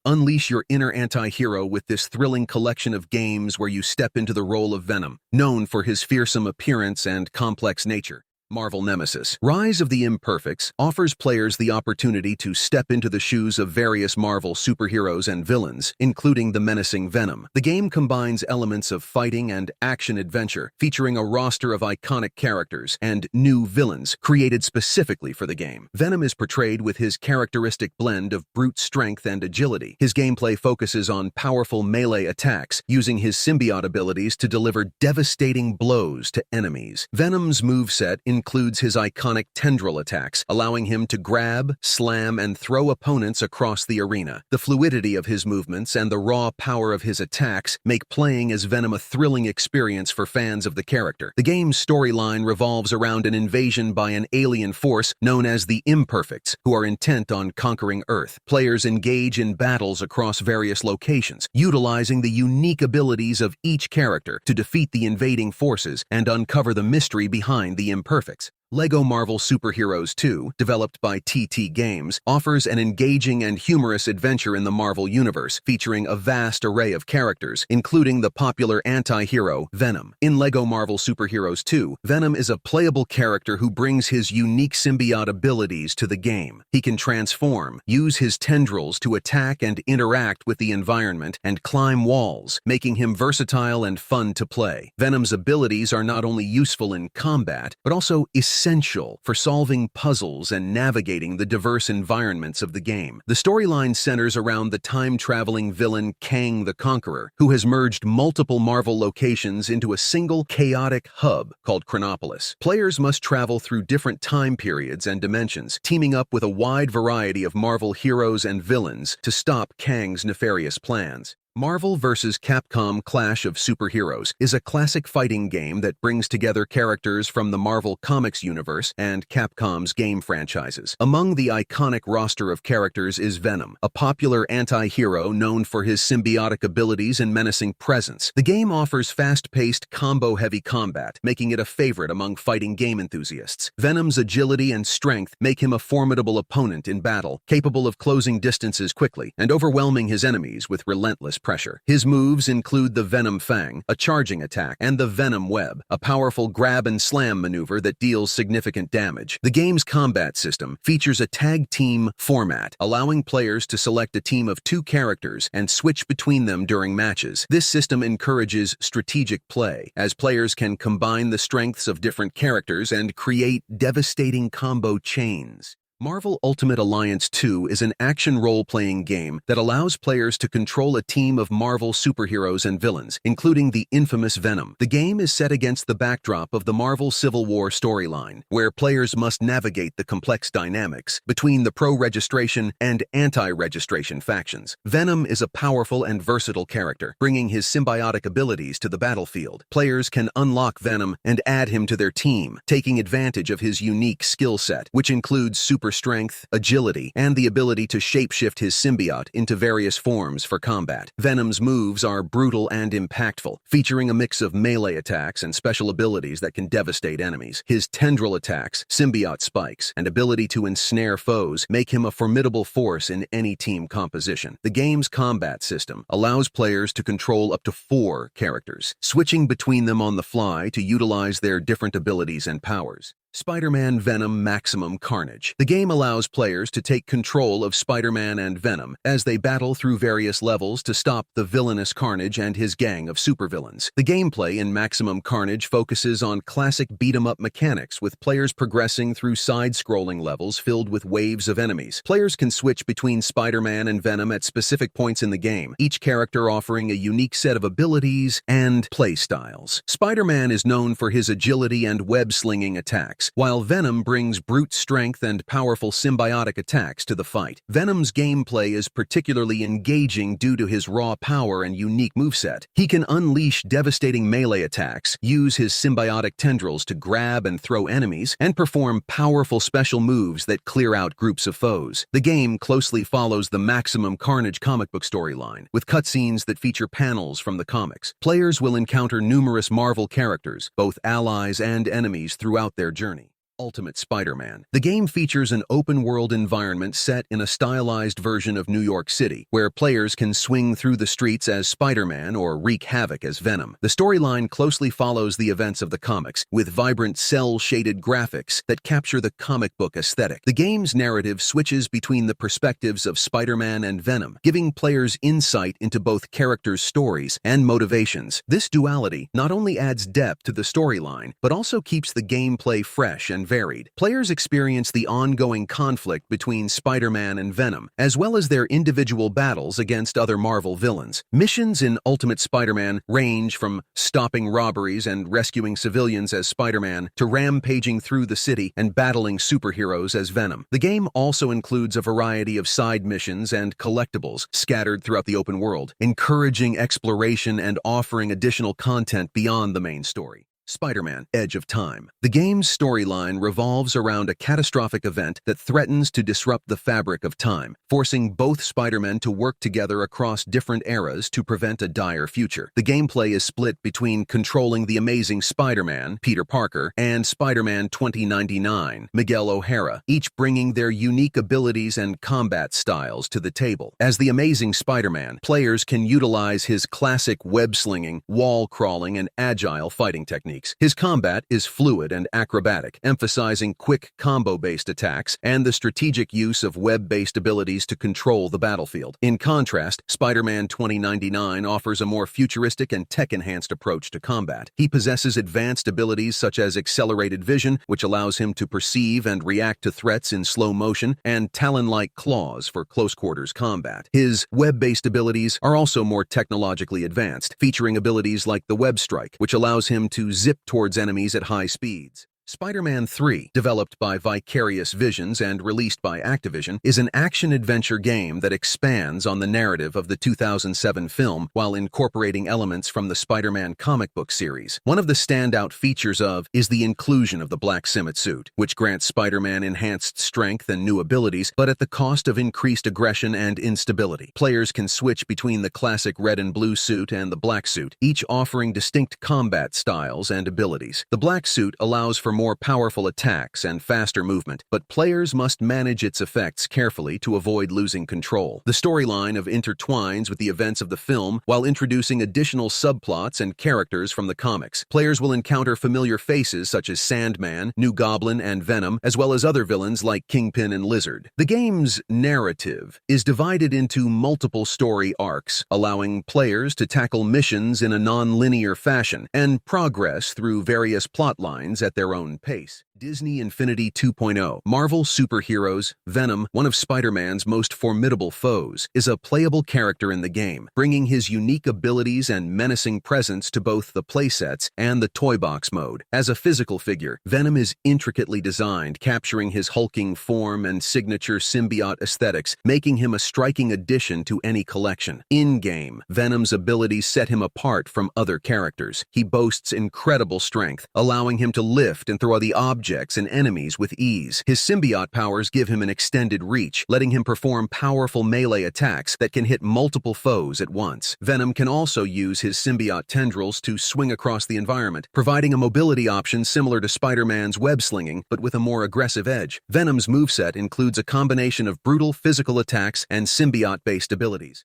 Unleash your inner anti-hero with this thrilling collection of games where you step into the role of Venom, known for his fearsome appearance and complex nature. Marvel Nemesis. Rise of the Imperfects offers players the opportunity to step into the shoes of various Marvel superheroes and villains, including the menacing Venom. The game combines elements of fighting and action-adventure, featuring a roster of iconic characters and new villains created specifically for the game. Venom is portrayed with his characteristic blend of brute strength and agility. His gameplay focuses on powerful melee attacks, using his symbiote abilities to deliver devastating blows to enemies. Venom's moveset includes his iconic tendril attacks, allowing him to grab, slam, and throw opponents across the arena. The fluidity of his movements and the raw power of his attacks make playing as Venom a thrilling experience for fans of the character. The game's storyline revolves around an invasion by an alien force known as the Imperfects, who are intent on conquering Earth. Players engage in battles across various locations, utilizing the unique abilities of each character to defeat the invading forces and uncover the mystery behind the Imperfects. LEGO Marvel Superheroes 2, developed by TT Games, offers an engaging and humorous adventure in the Marvel Universe, featuring a vast array of characters, including the popular anti-hero, Venom. In LEGO Marvel Superheroes 2, Venom is a playable character who brings his unique symbiote abilities to the game. He can transform, use his tendrils to attack and interact with the environment, and climb walls, making him versatile and fun to play. Venom's abilities are not only useful in combat, but also essential for solving puzzles and navigating the diverse environments of the game. The storyline centers around the time-traveling villain Kang the Conqueror, who has merged multiple Marvel locations into a single chaotic hub called Chronopolis. Players must travel through different time periods and dimensions, teaming up with a wide variety of Marvel heroes and villains to stop Kang's nefarious plans. Marvel vs. Capcom Clash of Superheroes is a classic fighting game that brings together characters from the Marvel Comics universe and Capcom's game franchises. Among the iconic roster of characters is Venom, a popular anti-hero known for his symbiotic abilities and menacing presence. The game offers fast-paced, combo-heavy combat, making it a favorite among fighting game enthusiasts. Venom's agility and strength make him a formidable opponent in battle, capable of closing distances quickly and overwhelming his enemies with relentless pressure. His moves include the Venom Fang, a charging attack, and the Venom Web, a powerful grab and slam maneuver that deals significant damage. The game's combat system features a tag team format, allowing players to select a team of 2 characters and switch between them during matches. This system encourages strategic play, as players can combine the strengths of different characters and create devastating combo chains. Marvel Ultimate Alliance 2 is an action role-playing game that allows players to control a team of Marvel superheroes and villains, including the infamous Venom. The game is set against the backdrop of the Marvel Civil War storyline, where players must navigate the complex dynamics between the pro-registration and anti-registration factions. Venom is a powerful and versatile character, bringing his symbiotic abilities to the battlefield. Players can unlock Venom and add him to their team, taking advantage of his unique skill set, which includes super strength, agility, and the ability to shapeshift his symbiote into various forms for combat. Venom's moves are brutal and impactful, featuring a mix of melee attacks and special abilities that can devastate enemies. His tendril attacks, symbiote spikes, and ability to ensnare foes make him a formidable force in any team composition. The game's combat system allows players to control up to 4 characters, switching between them on the fly to utilize their different abilities and powers. Spider-Man Venom Maximum Carnage. The game allows players to take control of Spider-Man and Venom as they battle through various levels to stop the villainous Carnage and his gang of supervillains. The gameplay in Maximum Carnage focuses on classic beat-em-up mechanics, with players progressing through side-scrolling levels filled with waves of enemies. Players can switch between Spider-Man and Venom at specific points in the game, each character offering a unique set of abilities and play styles. Spider-Man is known for his agility and web-slinging attacks, while Venom brings brute strength and powerful symbiotic attacks to the fight. Venom's gameplay is particularly engaging due to his raw power and unique moveset. He can unleash devastating melee attacks, use his symbiotic tendrils to grab and throw enemies, and perform powerful special moves that clear out groups of foes. The game closely follows the Maximum Carnage comic book storyline, with cutscenes that feature panels from the comics. Players will encounter numerous Marvel characters, both allies and enemies, throughout their journey. Ultimate Spider-Man. The game features an open-world environment set in a stylized version of New York City, where players can swing through the streets as Spider-Man or wreak havoc as Venom. The storyline closely follows the events of the comics, with vibrant cel-shaded graphics that capture the comic book aesthetic. The game's narrative switches between the perspectives of Spider-Man and Venom, giving players insight into both characters' stories and motivations. This duality not only adds depth to the storyline, but also keeps the gameplay fresh and varied. Players experience the ongoing conflict between Spider-Man and Venom, as well as their individual battles against other Marvel villains. Missions in Ultimate Spider-Man range from stopping robberies and rescuing civilians as Spider-Man to rampaging through the city and battling superheroes as Venom. The game also includes a variety of side missions and collectibles scattered throughout the open world, encouraging exploration and offering additional content beyond the main story. Spider-Man: Edge of Time. The game's storyline revolves around a catastrophic event that threatens to disrupt the fabric of time, forcing both Spider-Men to work together across different eras to prevent a dire future. The gameplay is split between controlling the Amazing Spider-Man, Peter Parker, and Spider-Man 2099, Miguel O'Hara, each bringing their unique abilities and combat styles to the table. As the Amazing Spider-Man, players can utilize his classic web-slinging, wall-crawling, and agile fighting techniques. His combat is fluid and acrobatic, emphasizing quick combo-based attacks and the strategic use of web-based abilities to control the battlefield. In contrast, Spider-Man 2099 offers a more futuristic and tech-enhanced approach to combat. He possesses advanced abilities such as accelerated vision, which allows him to perceive and react to threats in slow motion, and talon-like claws for close-quarters combat. His web-based abilities are also more technologically advanced, featuring abilities like the Web Strike, which allows him to zip towards enemies at high speeds. Spider-Man 3, developed by Vicarious Visions and released by Activision, is an action-adventure game that expands on the narrative of the 2007 film while incorporating elements from the Spider-Man comic book series. One of the standout features is the inclusion of the Black Suit suit, which grants Spider-Man enhanced strength and new abilities, but at the cost of increased aggression and instability. Players can switch between the classic red and blue suit and the black suit, each offering distinct combat styles and abilities. The black suit allows for more powerful attacks and faster movement, but players must manage its effects carefully to avoid losing control. The storyline intertwines with the events of the film while introducing additional subplots and characters from the comics. Players will encounter familiar faces such as Sandman, New Goblin, and Venom, as well as other villains like Kingpin and Lizard. The game's narrative is divided into multiple story arcs, allowing players to tackle missions in a non-linear fashion and progress through various plot lines at their own pace. Disney Infinity 2.0. Marvel superheroes, Venom, one of Spider-Man's most formidable foes, is a playable character in the game, bringing his unique abilities and menacing presence to both the playsets and the toy box mode. As a physical figure, Venom is intricately designed, capturing his hulking form and signature symbiote aesthetics, making him a striking addition to any collection. In-game, Venom's abilities set him apart from other characters. He boasts incredible strength, allowing him to lift and throw the objects and enemies with ease. His symbiote powers give him an extended reach, letting him perform powerful melee attacks that can hit multiple foes at once. Venom can also use his symbiote tendrils to swing across the environment, providing a mobility option similar to Spider-Man's web-slinging, but with a more aggressive edge. Venom's moveset includes a combination of brutal physical attacks and symbiote-based abilities.